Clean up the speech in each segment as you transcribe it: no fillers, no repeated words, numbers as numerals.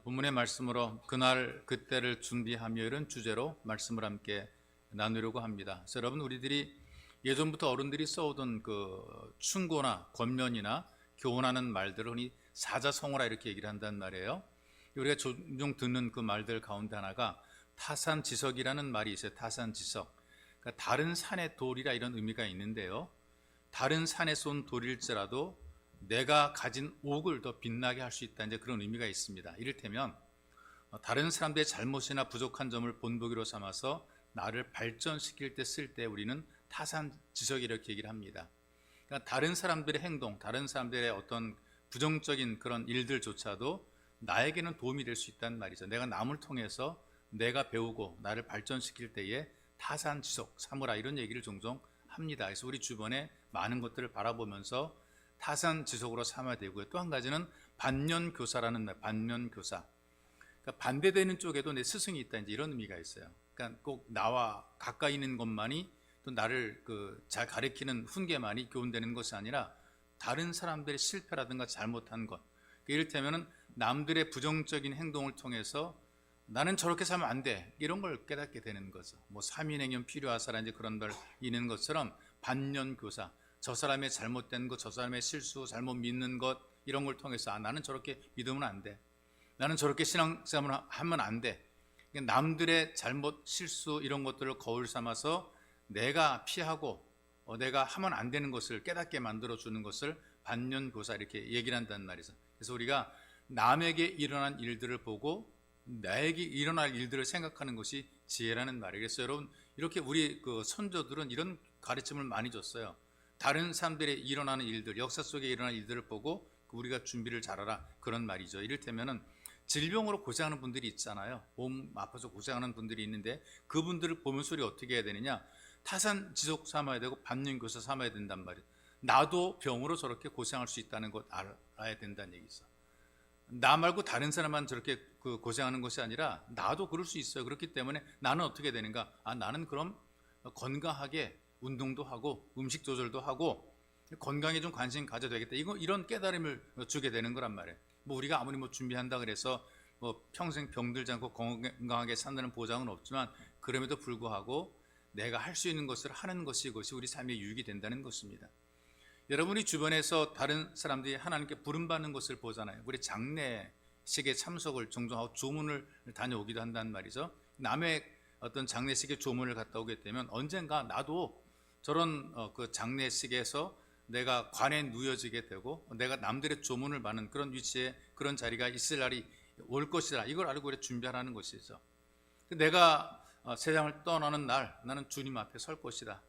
본문의 말씀으로 그날 그때를 준비하며 이런 주제로 말씀을 함께 나누려고 합니다. 그래서 여러분, 우리들이 예전부터 어른들이 써오던 그 충고나 권면이나 교훈하는 말들을 흔히 사자성어라 이렇게 얘기를 한단 말이에요. 우리가 종종 듣는 그 말들 가운데 하나가 타산지석이라는 말이 있어요. 타산지석. 그러니까 다른 산의 돌이라 이런 의미가 있는데요. 다른 산에서 온 돌일지라도 내가 가진 옥을 더 빛나게 할 수 있다, 이제 그런 의미가 있습니다. 이를테면 다른 사람들의 잘못이나 부족한 점을 본보기로 삼아서 나를 발전시킬 때 쓸 때 우리는 타산지석이 이렇게 얘기를 합니다. 그러니까 다른 사람들의 행동, 다른 사람들의 어떤 부정적인 그런 일들조차도 나에게는 도움이 될 수 있다는 말이죠. 내가 남을 통해서 내가 배우고 나를 발전시킬 때에 타산지석 삼으라, 이런 얘기를 종종 합니다. 그래서 우리 주변에 많은 것들을 바라보면서 타산지석으로 삼아야 되고요. 또 한 가지는 반면교사라는 말, 반면교사. 그러니까 반대되는 쪽에도 내 스승이 있다, 이제 이런 의미가 있어요. 그러니까 꼭 나와 가까이 있는 것만이, 또 나를 잘 가르치는 훈계만이 교훈되는 것이 아니라 다른 사람들의 실패라든가 잘못한 것, 이를테면 남들의 부정적인 행동을 통해서 나는 저렇게 살면 안 돼, 이런 걸 깨닫게 되는 거죠. 뭐 삼인행연 필요하사라, 이제 그런 말 있는 것처럼 반면교사, 저 사람의 잘못된 것, 저 사람의 실수, 잘못 믿는 것, 이런 걸 통해서 나는 저렇게 믿으면 안 돼, 나는 저렇게 신앙생활을 하면 안 돼. 남들의 잘못, 실수 이런 것들을 거울 삼아서 내가 피하고 내가 하면 안 되는 것을 깨닫게 만들어주는 것을 반면교사, 이렇게 얘기를 한다는 말이죠. 그래서 우리가 남에게 일어난 일들을 보고 나에게 일어날 일들을 생각하는 것이 지혜라는 말이에요. 그래서 여러분, 이렇게 우리 선조들은 이런 가르침을 많이 줬어요. 다른 사람들의 일어나는 일들, 역사 속에 일어난 일들을 보고 우리가 준비를 잘하라, 그런 말이죠. 이를테면은 질병으로 고생하는 분들이 있잖아요. 몸 아파서 고생하는 분들이 있는데 그분들을 보면서 우리가 어떻게 해야 되느냐, 타산지석 삼아야 되고 반면교사 삼아야 된단 말이에요. 나도 병으로 저렇게 고생할 수 있다는 것 알아야 된다는 얘기죠. 나 말고 다른 사람만 저렇게 고생하는 것이 아니라 나도 그럴 수 있어요. 그렇기 때문에 나는 어떻게 되는가, 나는 그럼 건강하게 운동도 하고 음식 조절도 하고 건강에 좀 관심 가져야 되겠다, 이런 깨달음을 주게 되는 거란 말이에요. 뭐 우리가 아무리 준비한다 그래서 평생 병들지 않고 건강하게 산다는 보장은 없지만, 그럼에도 불구하고 내가 할 수 있는 것을 하는 것이, 이것이 우리 삶의 유익이 된다는 것입니다. 여러분이 주변에서 다른 사람들이 하나님께 부름받는 것을 보잖아요. 우리 장례식에 참석을 종종 하고 조문을 다녀오기도 한다는 말이죠. 남의 어떤 장례식에 조문을 갔다 오게 되면 언젠가 나도 저런 그 장례식에서 내가 관에 누여지게 되고 내가 남들의 조문을 받는 그런 위치에, 그런 자리가 있을 날이 올 것이다, 이걸 알고 그래 준비하라는 것이죠. 내가 세상을 떠나는 날 나는 주님 앞에 설 것이다,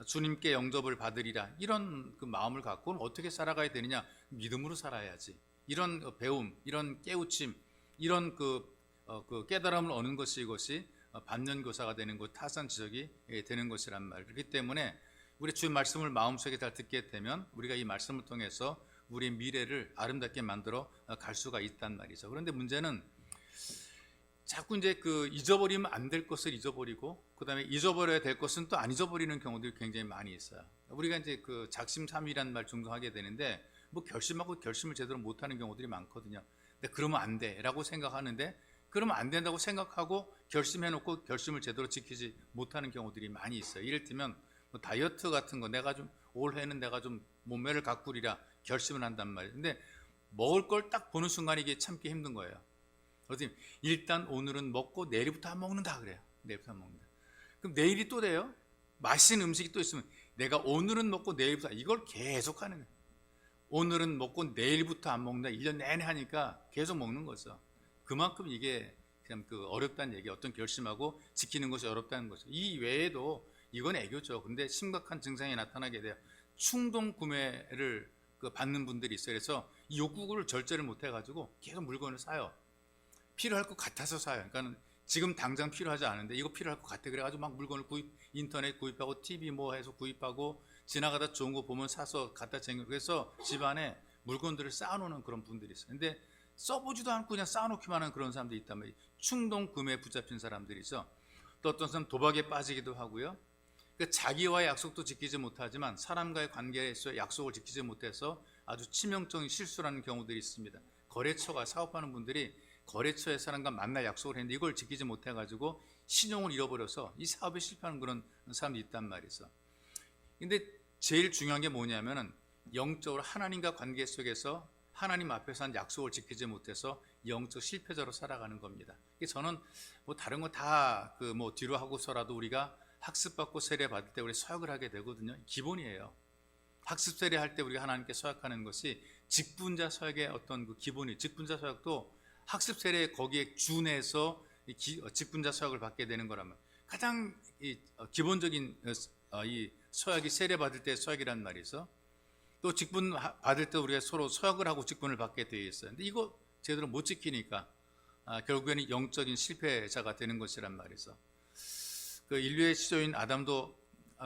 주님께 영접을 받으리라, 이런 그 마음을 갖고는 어떻게 살아가야 되느냐, 믿음으로 살아야지. 이런 배움, 이런 깨우침, 이런 그 깨달음을 얻는 것이, 이것이 반면교사가 되는 것, 타산지석이 되는 것이란 말. 그렇기 때문에 우리 주의 말씀을 마음속에 잘 듣게 되면 우리가 이 말씀을 통해서 우리의 미래를 아름답게 만들어 갈 수가 있단 말이죠. 그런데 문제는 자꾸 이제 잊어버리면 안 될 것을 잊어버리고, 그 다음에 잊어버려야 될 것은 또 안 잊어버리는 경우들이 굉장히 많이 있어요. 우리가 이제 작심삼일이라는 말 종종 하게 되는데, 뭐 결심하고 결심을 제대로 못하는 경우들이 많거든요. 근데 그러면 안 돼라고 생각하는데, 그러면 안 된다고 생각하고 결심해놓고 결심을 제대로 지키지 못하는 경우들이 많이 있어요. 이를테면 뭐 다이어트 같은 거, 내가 좀 올해는 내가 좀 몸매를 가꾸리라 결심을 한단 말이에요. 근데 먹을 걸 딱 보는 순간 이게 참기 힘든 거예요. 그래서 일단 오늘은 먹고 내일부터 안 먹는다 그래요. 내일부터 안 먹는다. 그럼 내일이 또 돼요. 맛있는 음식이 또 있으면 내가 오늘은 먹고 내일부터, 이걸 계속 하는 거예요. 오늘은 먹고 내일부터 안 먹는다, 1년 내내 하니까 계속 먹는 거죠. 그만큼 이게 그냥 어렵다는 얘기예요. 어떤 결심하고 지키는 것이 어렵다는 거죠. 이 외에도 이건 애교죠. 근데 심각한 증상이 나타나게 돼요. 충동 구매를 받는 분들이 있어요. 그래서 이 욕구를 절제를 못 해가지고 계속 물건을 사요. 필요할 것 같아서 사요. 그러니까 지금 당장 필요하지 않은데 이거 필요할 것 같아, 그래가지고 막 물건을 인터넷 구입하고 TV 뭐 해서 구입하고 지나가다 좋은 거 보면 사서 갖다 챙겨, 그래서 집안에 물건들을 쌓아놓는 그런 분들이 있어요. 근데 써보지도 않고 그냥 쌓아놓기만 하는 그런 사람들이 있단 말이에요. 충동 구매에 붙잡힌 사람들이죠. 또 어떤 사람 도박에 빠지기도 하고요. 그러니까 자기와의 약속도 지키지 못하지만 사람과의 관계에서 약속을 지키지 못해서 아주 치명적인 실수라는 경우들이 있습니다. 거래처가, 사업하는 분들이 거래처의 사람과 만날 약속을 했는데 이걸 지키지 못해가지고 신용을 잃어버려서 이 사업에 실패하는 그런 사람도 있단 말이죠. 근데 제일 중요한 게 뭐냐면은 영적으로 하나님과 관계 속에서 하나님 앞에서 한 약속을 지키지 못해서 영적 실패자로 살아가는 겁니다. 저는 뭐 다른 거 다 그 뭐 뒤로 하고서라도 우리가 학습받고 세례 받을 때 우리 서약을 하게 되거든요. 기본이에요. 학습 세례 할 때 우리가 하나님께 서약하는 것이 직분자 서약의 어떤 그 기본이, 직분자 서약도 학습 세례 거기에 준해서 직분자 서약을 받게 되는 거라면 가장 기본적인 이 서약이 세례 받을 때 서약이란 말이죠. 또 직분 받을 때 우리가 서로 서약을 하고 직분을 받게 되어 있어요. 근데 이거 제대로 못 지키니까 결국에는 영적인 실패자가 되는 것이란 말이죠. 그 인류의 시조인 아담도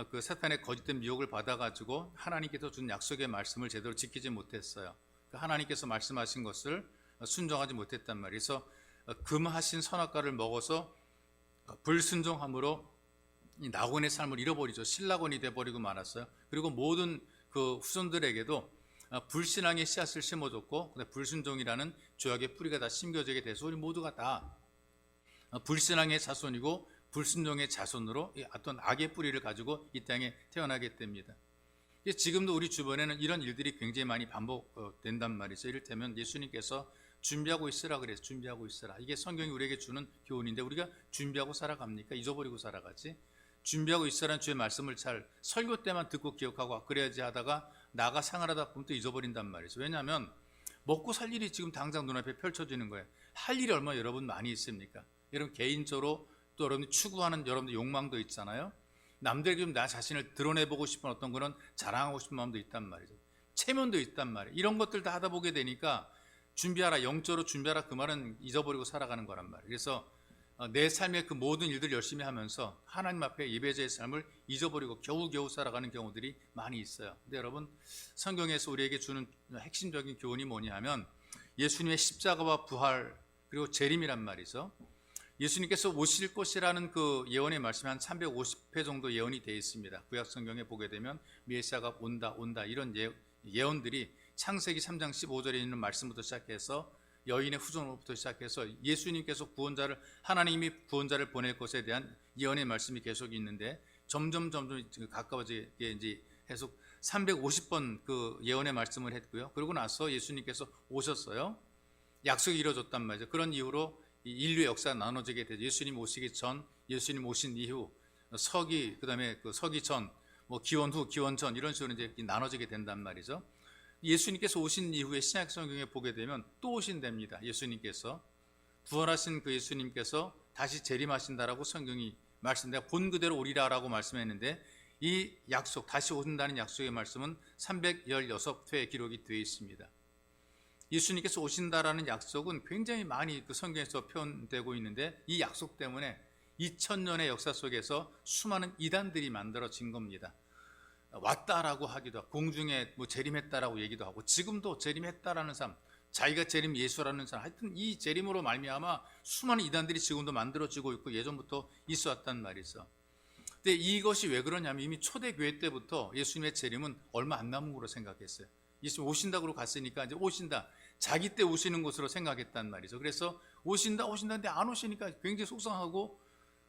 그 사탄의 거짓된 미혹을 받아가지고 하나님께서 준 약속의 말씀을 제대로 지키지 못했어요. 하나님께서 말씀하신 것을 순종하지 못했단 말이에요. 그래서 금하신 선악과를 먹어서 불순종함으로 낙원의 삶을 잃어버리죠. 신락원이 되어버리고 말았어요. 그리고 모든 그 후손들에게도 불신앙의 씨앗을 심어줬고 불순종이라는 죄악의 뿌리가 다 심겨지게 돼서 우리 모두가 다 불신앙의 자손이고 불순종의 자손으로 어떤 악의 뿌리를 가지고 이 땅에 태어나게 됩니다. 지금도 우리 주변에는 이런 일들이 굉장히 많이 반복된단 말이죠. 이를테면 예수님께서 준비하고 있으라 그래서 준비하고 있으라. 이게 성경이 우리에게 주는 교훈인데 우리가 준비하고 살아갑니까? 잊어버리고 살아가지. 준비하고 있으라는 주의 말씀을 잘 설교 때만 듣고 기억하고 그래야지 하다가 나가 생활하다 보면 또 잊어버린단 말이죠. 왜냐하면 먹고 살 일이 지금 당장 눈앞에 펼쳐지는 거예요. 할 일이 얼마나 여러분 많이 있습니까? 여러분 개인적으로 또 여러분이 추구하는 여러분들 욕망도 있잖아요. 남들에게 좀 나 자신을 드러내보고 싶은 어떤 그런 자랑하고 싶은 마음도 있단 말이죠. 체면도 있단 말이에요. 이런 것들 다 하다 보게 되니까 준비하라, 영적으로 준비하라 그 말은 잊어버리고 살아가는 거란 말이에요. 그래서 내 삶의 그 모든 일들 열심히 하면서 하나님 앞에 예배자의 삶을 잊어버리고 겨우겨우 살아가는 경우들이 많이 있어요. 근데 여러분 성경에서 우리에게 주는 핵심적인 교훈이 뭐냐 하면 예수님의 십자가와 부활 그리고 재림이란 말이죠. 예수님께서 오실 것이라는 그 예언의 말씀이 한 350회 정도 예언이 되어 있습니다. 구약 성경에 보게 되면 메시아가 온다 이런 예언들이 창세기 3장 15절에 있는 말씀부터 시작해서 여인의 후손으로부터 시작해서 예수님께서 구원자를 하나님이 구원자를 보낼 것에 대한 예언의 말씀이 계속 있는데 점점 가까워지게 이제 계속 350번 그 예언의 말씀을 했고요. 그러고 나서 예수님께서 오셨어요. 약속이 이루어졌단 말이죠. 그런 이후로 인류의 역사가 나눠지게 되죠. 예수님 오시기 전, 예수님 오신 이후, 서기, 그다음에 그 서기 전, 뭐 기원 후, 기원 전 이런 식으로 이제 나눠지게 된단 말이죠. 예수님께서 오신 이후에 신약 성경에 보게 되면 또 오신답니다. 예수님께서 부활하신 그 예수님께서 다시 재림하신다라고 성경이 말씀, 내가 본 그대로 오리라라고 말씀했는데 이 약속, 다시 오신다는 약속의 말씀은 316회에 기록이 되어 있습니다. 예수님께서 오신다라는 약속은 굉장히 많이 그 성경에서 표현되고 있는데 이 약속 때문에 2000년의 역사 속에서 수많은 이단들이 만들어진 겁니다. 왔다라고 하기도 하고 공중에 뭐 재림했다라고 얘기도 하고 지금도 재림했다라는 사람, 자기가 재림 예수라는 사람, 하여튼 이 재림으로 말미암아 수많은 이단들이 지금도 만들어지고 있고 예전부터 있어왔단 말이죠. 근데 이것이 왜 그러냐면 이미 초대교회 때부터 예수님의 재림은 얼마 안 남은 거로 생각했어요. 예수님 오신다고 갔으니까 이제 오신다. 자기 때 오시는 것으로 생각했단 말이죠. 그래서 오신다는데 안 오시니까 굉장히 속상하고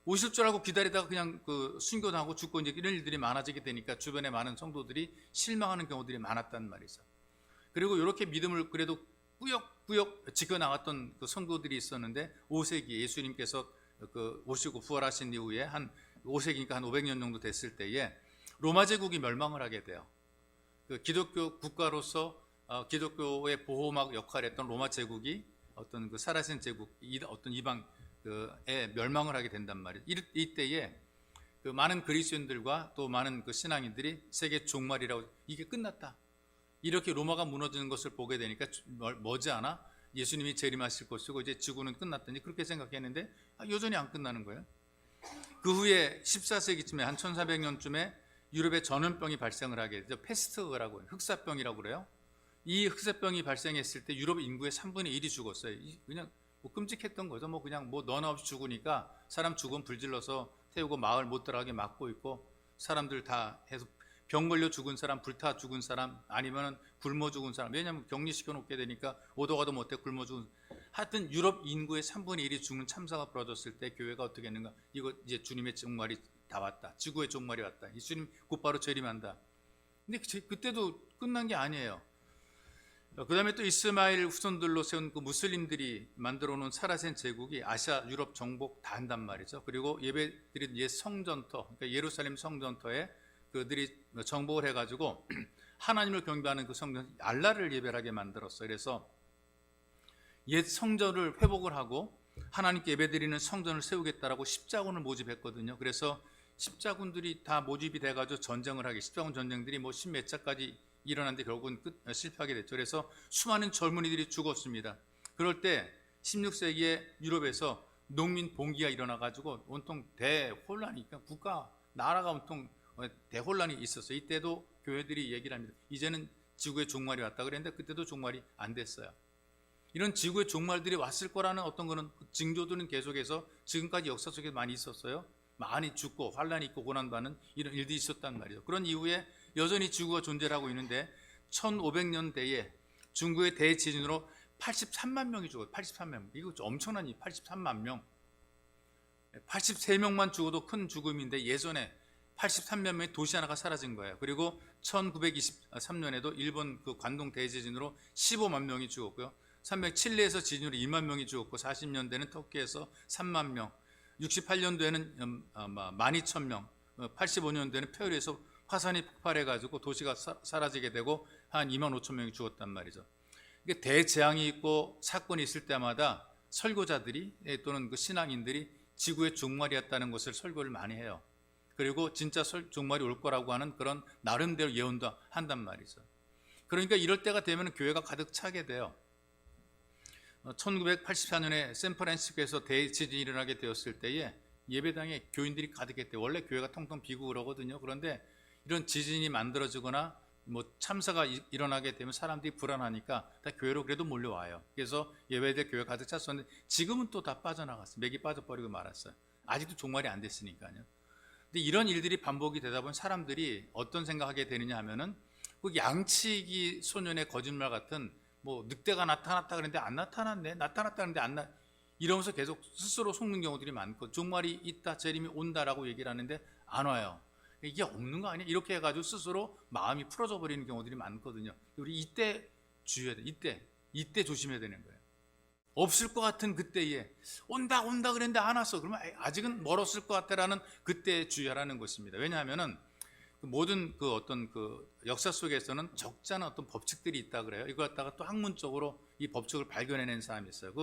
오실 줄 알고 기다리다가 그냥 그 순교당하고 죽고 이제 이런 일들이 많아지게 되니까 주변에 많은 성도들이 실망하는 경우들이 많았단 말이죠. 그리고 이렇게 믿음을 그래도 꾸역꾸역 지켜나갔던 그 성도들이 있었는데 5세기 예수님께서 그 오시고 부활하신 이후에 한 5세기니까 한 500년 정도 됐을 때에 로마 제국이 멸망을 하게 돼요. 그 기독교 국가로서 기독교의 보호막 역할을 했던 로마 제국이 어떤 그 사라진 제국, 어떤 이방 에 멸망을 하게 된단 말이에요. 이때에 그 많은 그리스도인들과 또 많은 그 신앙인들이 세계 종말이라고 이게 끝났다. 이렇게 로마가 무너지는 것을 보게 되니까 머지않아 예수님이 재림하실 것이고 이제 지구는 끝났더니 그렇게 생각했는데 여전히 안 끝나는 거예요. 그 후에 14세기쯤에 한 1400년쯤에 유럽에 전염병이 발생을 하게 되죠. 페스트라고 해요. 흑사병이라고 그래요. 이 흑사병이 발생했을 때 유럽 인구의 3분의 1이 죽었어요. 그냥 뭐 끔찍했던 거죠. 뭐 그냥 뭐 너나 없이 죽으니까 사람 죽으면 불질러서 태우고 마을 못 들어가게 막고 있고 사람들 다 해서 병 걸려 죽은 사람, 불타 죽은 사람, 아니면은 굶어 죽은 사람. 왜냐하면 격리시켜 놓게 되니까 오도 가도 못해 굶어 죽은 하여튼 유럽 인구의 3분의 1이 죽는 참사가 벌어졌을 때 교회가 어떻게 했는가? 이거 이제 주님의 종말이 다 왔다. 지구의 종말이 왔다. 이 주님 곧바로 재림한다. 근데 그때도 끝난 게 아니에요. 그 다음에 또 이스마엘 후손들로 세운 그 무슬림들이 만들어 놓은 사라센 제국이 아시아, 유럽 정복 다 한단 말이죠. 그리고 예배드린 옛 성전터, 그러니까 예루살렘 성전터에 그들이 정복을 해가지고 하나님을 경배하는 그 성전, 알라를 예배하게 만들었어요. 그래서 옛 성전을 회복을 하고 하나님께 예배드리는 성전을 세우겠다라고 십자군을 모집했거든요. 그래서 십자군들이 다 모집이 돼가지고 전쟁을 하게, 십자군 전쟁들이 뭐 십몇 차까지 일어났는데 결국은 실패하게 됐죠. 그래서 수많은 젊은이들이 죽었습니다. 그럴 때 16세기에 유럽에서 농민 봉기가 일어나가지고 온통 대혼란이, 그러니까 국가, 나라가 온통 대혼란이 있었어요. 이때도 교회들이 얘기를 합니다. 이제는 지구의 종말이 왔다 그랬는데 그때도 종말이 안 됐어요. 이런 지구의 종말들이 왔을 거라는 어떤 거는 징조들은 계속해서 지금까지 역사 속에 많이 있었어요. 많이 죽고 환란이 있고 고난받는 이런 일들이 있었단 말이죠. 그런 이후에 여전히 지구가 존재를 하고 있는데 1500년대에 중국의 대지진으로 83만 명이 죽었어요. 83만 명. 이거 엄청난 일. 83만 명. 83명만 죽어도 큰 죽음인데 예전에 83만 명의 도시 하나가 사라진 거예요. 그리고 1923년에도 일본 그 관동 대지진으로 15만 명이 죽었고요. 칠레에서 지진으로 2만 명이 죽었고 40년대는 터키에서 3만 명, 68년도에는 12,000명, 85년도에는 페루에서 화산이 폭발해가지고 도시가 사라지게 되고 한 2만 5천 명이 죽었단 말이죠. 이게 대재앙이 있고 사건이 있을 때마다 설교자들이 또는 그 신앙인들이 지구의 종말이었다는 것을 설교를 많이 해요. 그리고 진짜 종말이 올 거라고 하는 그런 나름대로 예언도 한단 말이죠. 그러니까 이럴 때가 되면 교회가 가득 차게 돼요. 1984년에 샌프란시스코에서 대지진이 일어나게 되었을 때에 예배당에 교인들이 가득했대요. 원래 교회가 통통 비고 그러거든요. 그런데 이런 지진이 만들어지거나 뭐 참사가 일어나게 되면 사람들이 불안하니까 다 교회로 그래도 몰려와요. 그래서 예배당 교회 가득 찼었는데 지금은 또 다 빠져나갔어요. 맥이 빠져버리고 말았어요. 아직도 종말이 안 됐으니까요. 근데 이런 일들이 반복이 되다 보면 사람들이 어떤 생각하게 되느냐 하면은 그 양치기 소년의 거짓말 같은 뭐 늑대가 나타났다 그랬는데 안 나타났네, 나타났다 그랬는데 안 이러면서 계속 스스로 속는 경우들이 많고 종말이 있다, 재림이 온다라고 얘기를 하는데 안 와요. 이게 없는 거 아니야? 이렇게 해가지고 스스로 마음이 풀어져 버리는 경우들이 많거든요. 우리 이때 주의해야 돼. 이때 조심해야 되는 거예요. 없을 것 같은 그때에 온다 그랬는데 안 왔어. 그러면 아직은 멀었을 것 같아라는 그때에 주의하라는 것입니다. 왜냐하면은 모든 그 어떤 그 역사 속에서는 적지 않은 어떤 법칙들이 있다 그래요. 이거 갖다가 또 학문적으로 이 법칙을 발견해낸 사람이 있어요.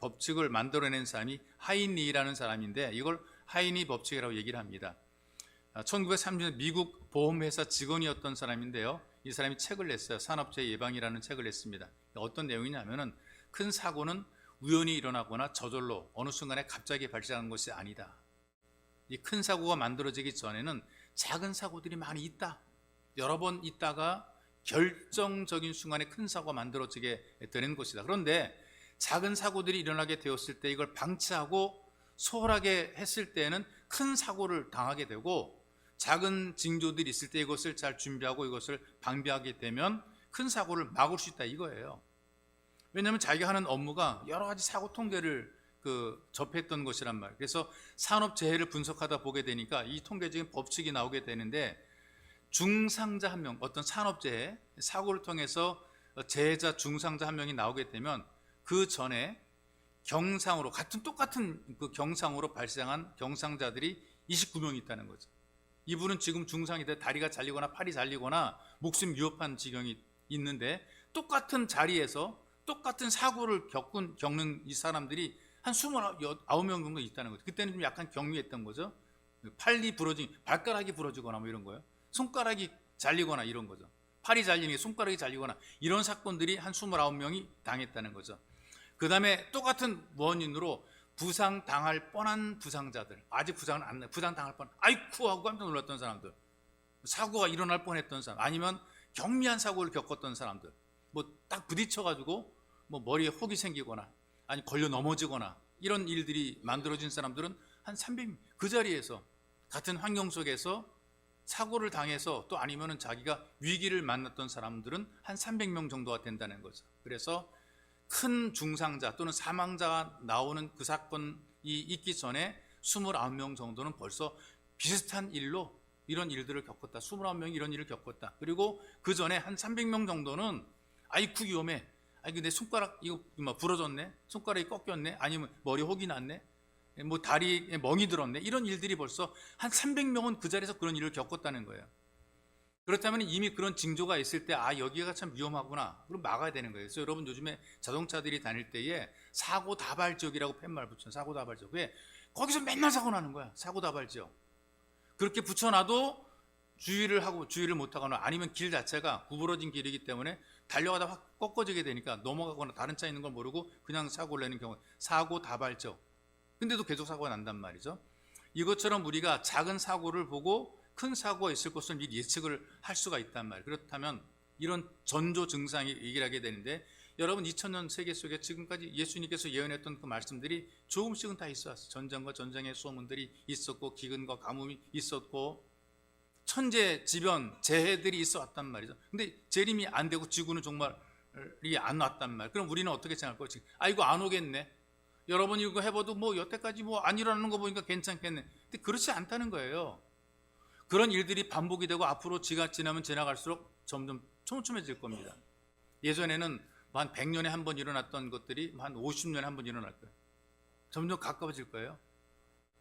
법칙을 만들어낸 사람이 하인리라는 사람인데 이걸 하인리 법칙이라고 얘기를 합니다. 1930년 미국 보험회사 직원이었던 사람인데요. 이 사람이 책을 냈어요. 산업재해 예방이라는 책을 냈습니다. 어떤 내용이냐면은 큰 사고는 우연히 일어나거나 저절로 어느 순간에 갑자기 발생하는 것이 아니다. 이 큰 사고가 만들어지기 전에는 작은 사고들이 많이 있다. 여러 번 있다가 결정적인 순간에 큰 사고가 만들어지게 되는 것이다. 그런데 작은 사고들이 일어나게 되었을 때 이걸 방치하고 소홀하게 했을 때는 큰 사고를 당하게 되고 작은 징조들이 있을 때 이것을 잘 준비하고 이것을 방비하게 되면 큰 사고를 막을 수 있다 이거예요. 왜냐하면 자기가 하는 업무가 여러 가지 사고 통계를 접했던 것이란 말이에요. 그래서 산업재해를 분석하다 보게 되니까 이 통계적인 법칙이 나오게 되는데 중상자 한 명, 어떤 산업재해, 사고를 통해서 재해자, 중상자 한 명이 나오게 되면 그 전에 경상으로, 똑같은 그 경상으로 발생한 경상자들이 29명이 있다는 거죠. 이분은 지금 중상이 돼 다리가 잘리거나 팔이 잘리거나 목숨 위협한 지경이 있는데 똑같은 자리에서 똑같은 사고를 겪는 이 사람들이 한 29명 정도 있다는 거죠. 그때는 좀 약간 경미했던 거죠. 발가락이 부러지거나 뭐 이런 거예요. 손가락이 잘리거나 이런 거죠. 팔이 잘리는 게 손가락이 잘리거나 이런 사건들이 한 29명이 당했다는 거죠. 그 다음에 똑같은 원인으로 부상당할 뻔한 부상자들, 아직 부상을 안 내, 부상당할 뻔, 아이쿠 하고 깜짝 놀랐던 사람들, 사고가 일어날 뻔했던 사람, 아니면 경미한 사고를 겪었던 사람들, 뭐 딱 부딪혀가지고 뭐 머리에 혹이 생기거나 아니 걸려 넘어지거나 이런 일들이 만들어진 사람들은 한 300명, 그 자리에서 같은 환경 속에서 사고를 당해서 또 아니면은 자기가 위기를 만났던 사람들은 한 300명 정도가 된다는 거죠. 그래서 큰 중상자 또는 사망자가 나오는 그 사건이 있기 전에 29명 정도는 벌써 비슷한 일로 이런 일들을 겪었다. 29명이 이런 일을 겪었다. 그리고 그 전에 한 300명 정도는 아이쿠 위험해. 아이 내 손가락 이거 막 부러졌네. 손가락이 꺾였네. 아니면 머리 혹이 났네. 뭐 다리에 멍이 들었네. 이런 일들이 벌써 한 300명은 그 자리에서 그런 일을 겪었다는 거예요. 그렇다면 이미 그런 징조가 있을 때 여기가 참 위험하구나. 그럼 막아야 되는 거예요. 그래서 여러분 요즘에 자동차들이 다닐 때에 사고 다발 지역이라고 팻말 붙여요. 사고 다발 지역. 왜? 거기서 맨날 사고 나는 거야. 사고 다발 지역. 그렇게 붙여놔도 주의를 하고 주의를 못하거나 아니면 길 자체가 구부러진 길이기 때문에 달려가다 확 꺾어지게 되니까 넘어가거나 다른 차 있는 걸 모르고 그냥 사고를 내는 경우, 사고 다발적. 근데도 계속 사고가 난단 말이죠. 이것처럼 우리가 작은 사고를 보고 큰 사고가 있을 것을 미리 예측을 할 수가 있단 말이에요. 그렇다면 이런 전조 증상이 얘기를 하게 되는데, 여러분 2000년 세계 속에 지금까지 예수님께서 예언했던 그 말씀들이 조금씩은 다 있었어요. 전쟁과 전쟁의 소문들이 있었고, 기근과 가뭄이 있었고, 천재지변 재해들이 있어 왔단 말이죠. 근데 재림이 안 되고 지구는 정말이 안 왔단 말이에요. 그럼 우리는 어떻게 생각할 거지? 이거 안 오겠네. 여러분 이거 해봐도 뭐 여태까지 뭐 안 일어나는 거 보니까 괜찮겠네. 근데 그렇지 않다는 거예요. 그런 일들이 반복이 되고 앞으로 지나면 지나갈수록 점점 촘촘해질 겁니다. 예전에는 한 100년에 한 번 일어났던 것들이 한 50년에 한 번 일어날 거예요. 점점 가까워질 거예요.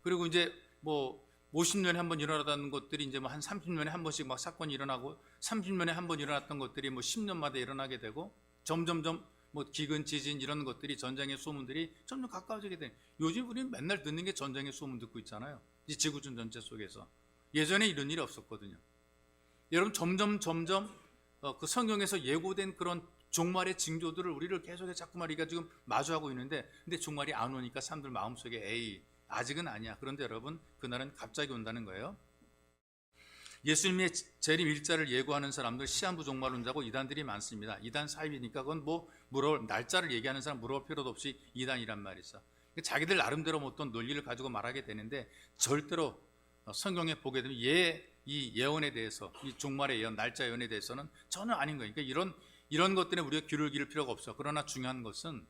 그리고 이제 뭐 50년에 한 번 일어나던 것들이 이제 뭐 한 30년에 한 번씩 막 사건이 일어나고, 30년에 한 번 일어났던 것들이 뭐 10년마다 일어나게 되고, 점점점 뭐 기근, 지진 이런 것들이, 전쟁의 소문들이 점점 가까워지게 돼. 요즘 우리는 맨날 듣는 게 전쟁의 소문 듣고 있잖아요. 이 지구촌 전체 속에서. 예전에 이런 일이 없었거든요. 여러분 점점 그 성경에서 예고된 그런 종말의 징조들을 우리를 계속해서 자꾸만 우리가 지금 마주하고 있는데, 근데 종말이 안 오니까 사람들 마음속에 에이 아직은 아니야. 그런데 여러분 그날은 갑자기 온다는 거예요. 예수님의 재림 일자를 예고하는 사람들, 시한부 종말론자고 이단들이 많습니다. 이단 사입이니까 그건 뭐 물어볼, 날짜를 얘기하는 사람 물어볼 필요도 없이 이단이란 말이죠. 자기들 나름대로 어떤 논리를 가지고 말하게 되는데, 절대로 성경에 보게 되면 이 예언에 대해서, 이 종말의 예언, 날짜 예언에 대해서는 전혀 아닌 거예요. 그러니까 이런 것들에 우리가 귀를 기울 필요가 없어. 그러나 중요한 것은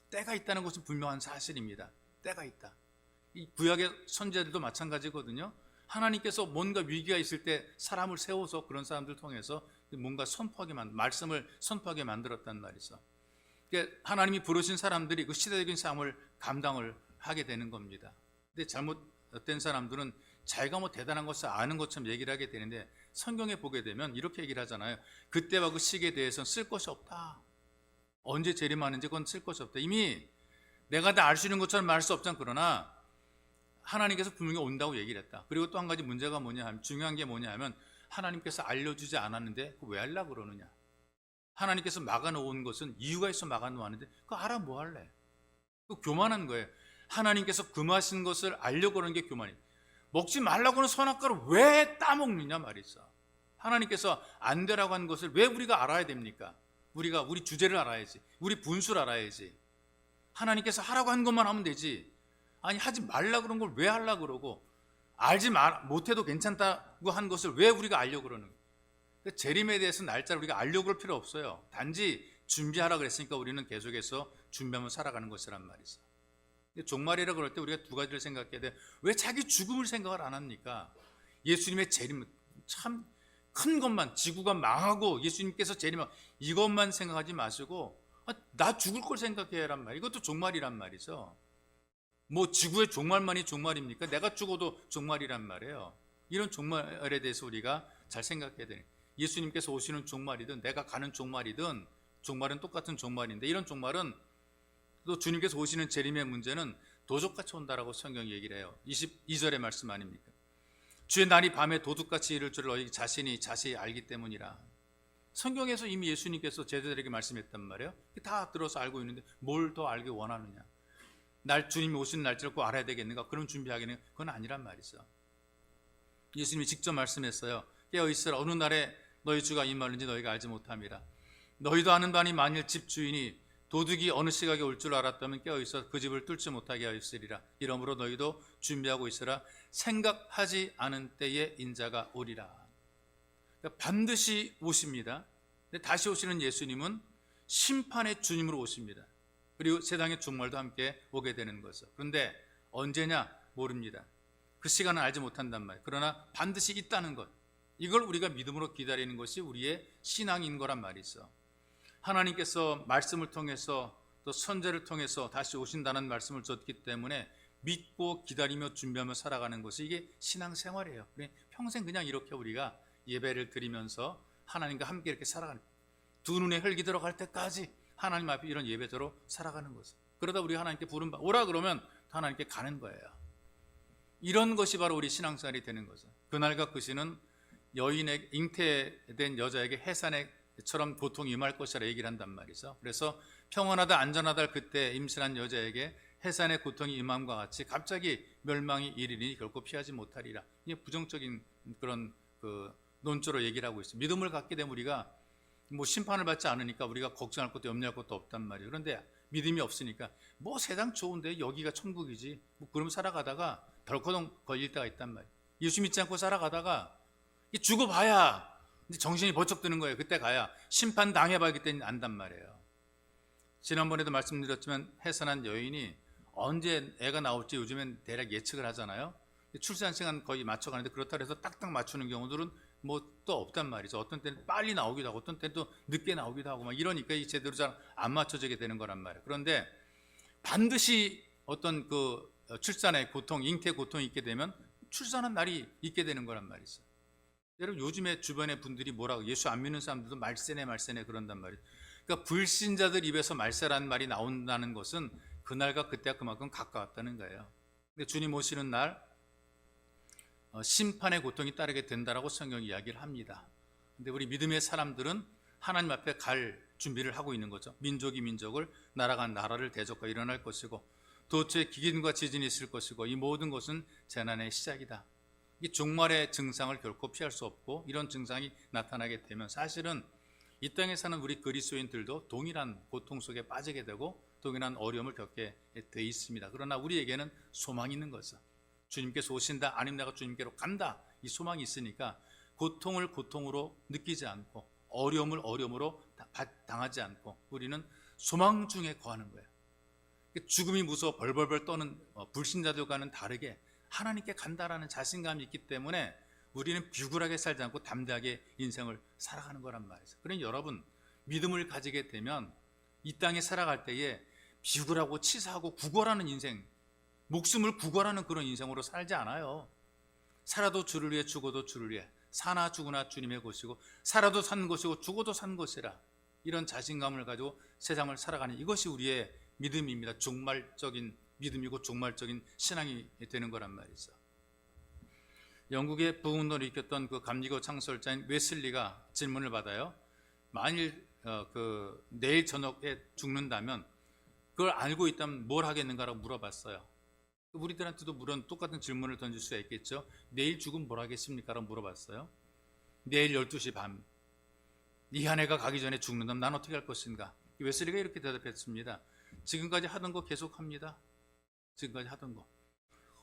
때가 있다는 것은 분명한 사실입니다. 때가 있다. 이 구약의 선지자들도 마찬가지거든요. 하나님께서 뭔가 위기가 있을 때 사람을 세워서 그런 사람들 통해서 뭔가 말씀을 선포하게 만들었단 말이죠. 그러니까 하나님이 부르신 사람들이 그 시대적인 삶을 감당을 하게 되는 겁니다. 근데 잘못된 사람들은 자기가 뭐 대단한 것을 아는 것처럼 얘기를 하게 되는데, 성경에 보게 되면 이렇게 얘기를 하잖아요. 그때와 그 시기에 대해서는 쓸 것이 없다. 언제 재림하는지 그건 쓸 것이 없다. 이미 내가 다 알 수 있는 것처럼 말할 수 없잖아. 그러나 하나님께서 분명히 온다고 얘기를 했다. 그리고 또 한 가지 문제가 뭐냐 하면, 중요한 게 뭐냐 하면, 하나님께서 알려주지 않았는데 그거 왜 하려고 그러느냐. 하나님께서 막아놓은 것은 이유가 있어 막아놓았는데 그거 알아 뭐 할래. 그거 교만한 거예요. 하나님께서 금하신 것을 알려고 그러는 게 교만이에요. 먹지 말라고 하는 선악과를 왜 따먹느냐 말이죠. 하나님께서 안 되라고 한 것을 왜 우리가 알아야 됩니까? 우리가 우리 주제를 알아야지. 우리 분수를 알아야지. 하나님께서 하라고 한 것만 하면 되지. 아니 하지 말라고 그런 걸 왜 하려고 그러고, 못해도 괜찮다고 한 것을 왜 우리가 알려고 그러는 거예요. 재림에 대해서 날짜를 우리가 알려고 그럴 필요 없어요. 단지 준비하라 그랬으니까 우리는 계속해서 준비하며 살아가는 것이란 말이죠. 종말이라 그럴 때 우리가 두 가지를 생각해야 돼. 왜 자기 죽음을 생각을 안 합니까? 예수님의 재림, 참 큰 것만, 지구가 망하고 예수님께서 재림하고 이것만 생각하지 마시고, 나 죽을 걸 생각해야란 말. 이것도 종말이란 말이죠. 뭐 지구의 종말만이 종말입니까? 내가 죽어도 종말이란 말이에요. 이런 종말에 대해서 우리가 잘 생각해야 돼요. 예수님께서 오시는 종말이든 내가 가는 종말이든 종말은 똑같은 종말인데, 이런 종말은 또 주님께서 오시는 재림의 문제는 도적같이 온다라고 성경이 얘기를 해요. 22절의 말씀 아닙니까? 주의 날이 밤에 도둑같이 이를 줄을 너희 자신이 알기 때문이라. 성경에서 이미 예수님께서 제자들에게 말씀했단 말이에요. 다 들어서 알고 있는데 뭘 더 알기 원하느냐. 주님이 오시는 날짜를 꼭 알아야 되겠는가? 그럼 준비하기는 그건 아니란 말이죠. 예수님이 직접 말씀했어요. 깨어있으라. 어느 날에 너희 주가 임하는지 너희가 알지 못함이라. 너희도 아는 바니 만일 집 주인이 도둑이 어느 시각에 올 줄 알았다면 깨어있어 그 집을 뚫지 못하게 하였으리라. 이러므로 너희도 준비하고 있으라. 생각하지 않은 때에 인자가 오리라. 그러니까 반드시 오십니다. 근데 다시 오시는 예수님은 심판의 주님으로 오십니다. 그리고 세상의 종말도 함께 오게 되는 거죠. 그런데 언제냐 모릅니다. 그 시간은 알지 못한단 말이에요. 그러나 반드시 있다는 것, 이걸 우리가 믿음으로 기다리는 것이 우리의 신앙인 거란 말이죠. 하나님께서 말씀을 통해서 또 선제를 통해서 다시 오신다는 말씀을 줬기 때문에 믿고 기다리며 준비하며 살아가는 것이 이게 신앙생활이에요. 평생 그냥 이렇게 우리가 예배를 드리면서 하나님과 함께 이렇게 살아가는, 두 눈에 흙이 들어갈 때까지 하나님 앞에 이런 예배대로 살아가는 거죠. 그러다 우리가 하나님께 부름 오라 그러면 하나님께 가는 거예요. 이런 것이 바로 우리 신앙생활이 되는 거죠. 그날과 그 시는 여인의 잉태된 여자에게 해산처럼 고통이 임할 것이라 얘기를 한단 말이죠. 그래서 평안하다 안전하다 그때 임신한 여자에게 해산의 고통이 임함과 같이 갑자기 멸망이 이르리니 결코 피하지 못하리라. 이게 부정적인 그런 논조로 얘기를 하고 있어요. 믿음을 갖게 되면 우리가 뭐 심판을 받지 않으니까 우리가 걱정할 것도 염려할 것도 없단 말이에요. 그런데 믿음이 없으니까 뭐 세상 좋은데 여기가 천국이지 뭐 그럼 살아가다가 덜커덩 걸릴 때가 있단 말이에요. 예수 믿지 않고 살아가다가 죽어봐야 정신이 번쩍 드는 거예요. 그때 가야 심판 당해봐야 그때 안단 말이에요. 지난번에도 말씀드렸지만 해산한 여인이 언제 애가 나올지 요즘엔 대략 예측을 하잖아요. 출산 시간 거의 맞춰가는데 그렇다고 해서 딱딱 맞추는 경우들은 뭐 또 없단 말이죠. 어떤 때는 빨리 나오기도 하고 어떤 때는 또 늦게 나오기도 하고 막 이러니까 이 제대로 잘 안 맞춰지게 되는 거란 말이에요. 그런데 반드시 어떤 출산의 고통, 잉태 고통이 있게 되면 출산한 날이 있게 되는 거란 말이죠. 여러분 요즘에 주변의 분들이 뭐라고 예수 안 믿는 사람들도 말세네 그런단 말이에요. 그러니까 불신자들 입에서 말세라는 말이 나온다는 것은 그날과 그때가 그만큼 가까웠다는 거예요. 근데 주님 오시는 날 심판의 고통이 따르게 된다라고 성경이 이야기를 합니다. 근데 우리 믿음의 사람들은 하나님 앞에 갈 준비를 하고 있는 거죠. 민족이 민족을, 나라가 나라를 대적과 일어날 것이고 도처에 기근과 지진이 있을 것이고 이 모든 것은 재난의 시작이다. 이 종말의 증상을 결코 피할 수 없고 이런 증상이 나타나게 되면 사실은 이 땅에 사는 우리 그리스도인들도 동일한 고통 속에 빠지게 되고 동일한 어려움을 겪게 돼 있습니다. 그러나 우리에게는 소망이 있는 거죠. 주님께서 오신다, 아니면 내가 주님께로 간다, 이 소망이 있으니까 고통을 고통으로 느끼지 않고 어려움을 어려움으로 당하지 않고 우리는 소망 중에 거하는 거예요. 죽음이 무서워 벌벌벌 떠는 불신자들과는 다르게 하나님께 간다라는 자신감이 있기 때문에 우리는 비굴하게 살지 않고 담대하게 인생을 살아가는 거란 말이죠. 그러니 여러분 믿음을 가지게 되면 이 땅에 살아갈 때에 비굴하고 치사하고 구걸하는 인생, 목숨을 구걸하는 그런 인생으로 살지 않아요. 살아도 주를 위해 죽어도 주를 위해, 사나 죽으나 주님의 것이고 살아도 산 것이고 죽어도 산 것이라, 이런 자신감을 가지고 세상을 살아가는 이것이 우리의 믿음입니다. 종말적인 믿음이고 종말적인 신앙이 되는 거란 말이죠. 영국의 부흥론을 일으켰던 그 감리교 창설자인 웨슬리가 질문을 받아요. 만일 내일 저녁에 죽는다면 그걸 알고 있다면 뭘 하겠는가라고 물어봤어요. 우리들한테도 물론 똑같은 질문을 던질 수가 있겠죠. 내일 죽으면 뭘 하겠습니까? 라고 물어봤어요. 내일 12시 밤 이 한 해가 가기 전에 죽는다면 난 어떻게 할 것인가? 웨슬리가 이렇게 대답했습니다. 지금까지 하던 거 계속합니다. 지금까지 하던 거.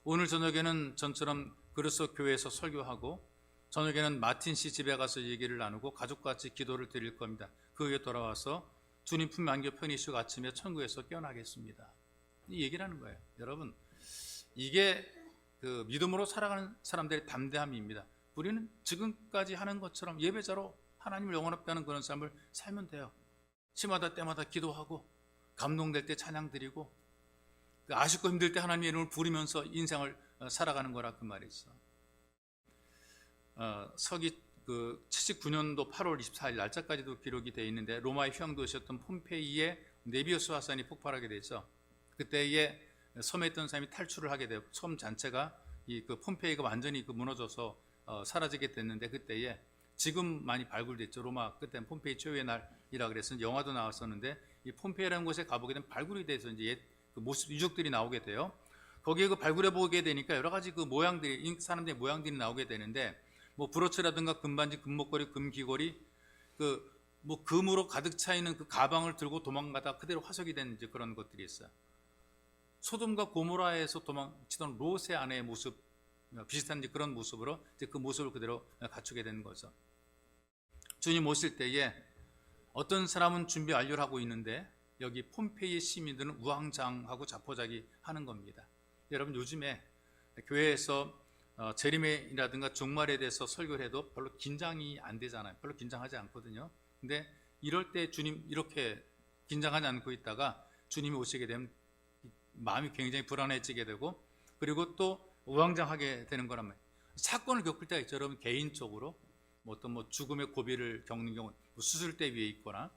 오늘 저녁에는 전처럼 그리스도 교회에서 설교하고 저녁에는 마틴 씨 집에 가서 얘기를 나누고 가족과 같이 기도를 드릴 겁니다. 그 후에 돌아와서 주님 품에 안겨 편히 쉬고 아침에 천국에서 깨어나겠습니다. 이 얘기를 하는 거예요. 여러분 이게 믿음으로 살아가는 사람들의 담대함입니다. 우리는 지금까지 하는 것처럼 예배자로 하나님을 영원롭게 하는 그런 삶을 살면 돼요. 시마다 때마다 기도하고 감동될 때 찬양 드리고 아쉽고 힘들 때 하나님의 이름을 부르면서 인생을 살아가는 거라 그 말이죠. 서기 79년도 8월 24일 날짜까지도 기록이 되어 있는데 로마의 휴양도시였던 폼페이에 네비우스 화산이 폭발하게 되죠. 그때에 섬에 있던 사람이 탈출을 하게 되고 섬 전체가 그 폼페이가 완전히 무너져서 사라지게 됐는데 그때에 지금 많이 발굴됐죠. 로마 그때는 폼페이 최후의 날이라 그래서 영화도 나왔었는데 이 폼페이라는 곳에 가보게 되면 발굴이 돼서 이제 옛 모습 유적들이 나오게 돼요. 거기에 발굴해 보게 되니까 여러 가지 모양들이 사람들의 모양들이 나오게 되는데 뭐 브로치라든가 금반지, 금목걸이, 금귀걸이 금으로 가득 차 있는 그 가방을 들고 도망가다 그대로 화석이 된 이제 그런 것들이 있어요. 소돔과 고모라에서 도망치던 롯의 아내의 모습 비슷한 그런 모습으로 이제 그 모습을 그대로 갖추게 되는 거죠. 주님 오실 때에 어떤 사람은 준비 완료를 하고 있는데 여기 폼페이의 시민들은 우왕좌왕하고 자포자기 하는 겁니다. 여러분, 요즘에 교회에서 재림이라든가 종말에 대해서 설교를 해도 별로 긴장이 안 되잖아요. 별로 긴장하지 않거든요. 근데 이럴 때 주님 이렇게 긴장하지 않고 있다가 주님이 오시게 되면 마음이 굉장히 불안해지게 되고, 그리고 또 우왕좌왕하게 되는 거란 말이에요. 사건을 겪을 때가 있죠. 여러분, 개인적으로 어떤 죽음의 고비를 겪는 경우, 수술대 위에 있거나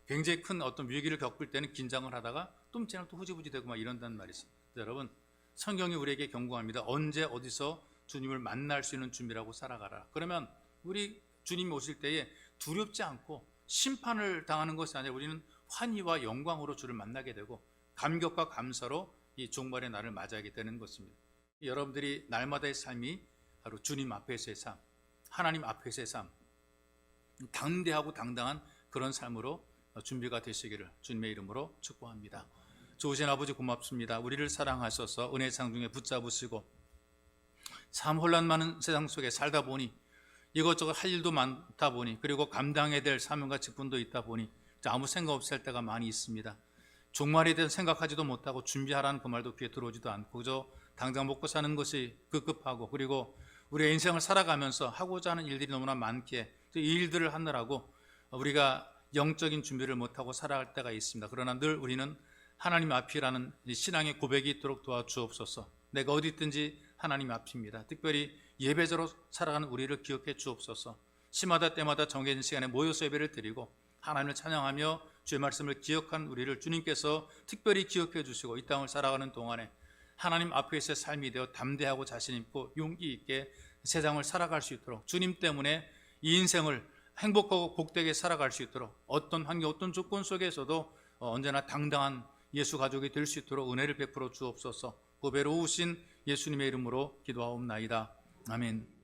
굉장히 큰 어떤 위기를 겪을 때는 긴장을 하다가 또 지나면 또 후지부지 되고 막 이런단 말이죠. 여러분, 성경이 우리에게 경고합니다. 언제 어디서 주님을 만날 수 있는 준비라고 살아가라. 그러면 우리 주님이 오실 때에 두렵지 않고 심판을 당하는 것이 아니라 우리는 환희와 영광으로 주를 만나게 되고 감격과 감사로 이 종말의 날을 맞이하게 되는 것입니다. 여러분들이 날마다의 삶이 바로 주님 앞에서의 삶, 하나님 앞에서의 삶, 당대하고 당당한 그런 삶으로 준비가 되시기를 주님의 이름으로 축복합니다. 좋으신 아버지, 고맙습니다. 우리를 사랑하셔서 은혜의 상중에 붙잡으시고 참 혼란 많은 세상 속에 살다 보니 이것저것 할 일도 많다 보니, 그리고 감당해야 될 사명과 직분도 있다 보니 아무 생각 없이 할 때가 많이 있습니다. 종말에 대해서 생각하지도 못하고 준비하라는 그 말도 귀에 들어오지도 않고 그저 당장 먹고 사는 것이 급급하고, 그리고 우리의 인생을 살아가면서 하고자 하는 일들이 너무나 많기에 이 일들을 하느라고 우리가 영적인 준비를 못하고 살아갈 때가 있습니다. 그러나 늘 우리는 하나님 앞이라는 신앙의 고백이 있도록 도와주옵소서. 내가 어디 있든지 하나님 앞입니다. 특별히 예배자로 살아가는 우리를 기억해 주옵소서. 시마다 때마다 정해진 시간에 모여서 예배를 드리고 하나님을 찬양하며 주의 말씀을 기억한 우리를 주님께서 특별히 기억해 주시고 이 땅을 살아가는 동안에 하나님 앞에서의 삶이 되어 담대하고 자신 있고 용기 있게 세상을 살아갈 수 있도록, 주님 때문에 이 인생을 행복하고 복되게 살아갈 수 있도록, 어떤 환경, 어떤 조건 속에서도 언제나 당당한 예수 가족이 될 수 있도록 은혜를 베풀어 주옵소서. 보배로우신 예수님의 이름으로 기도하옵나이다. 아멘.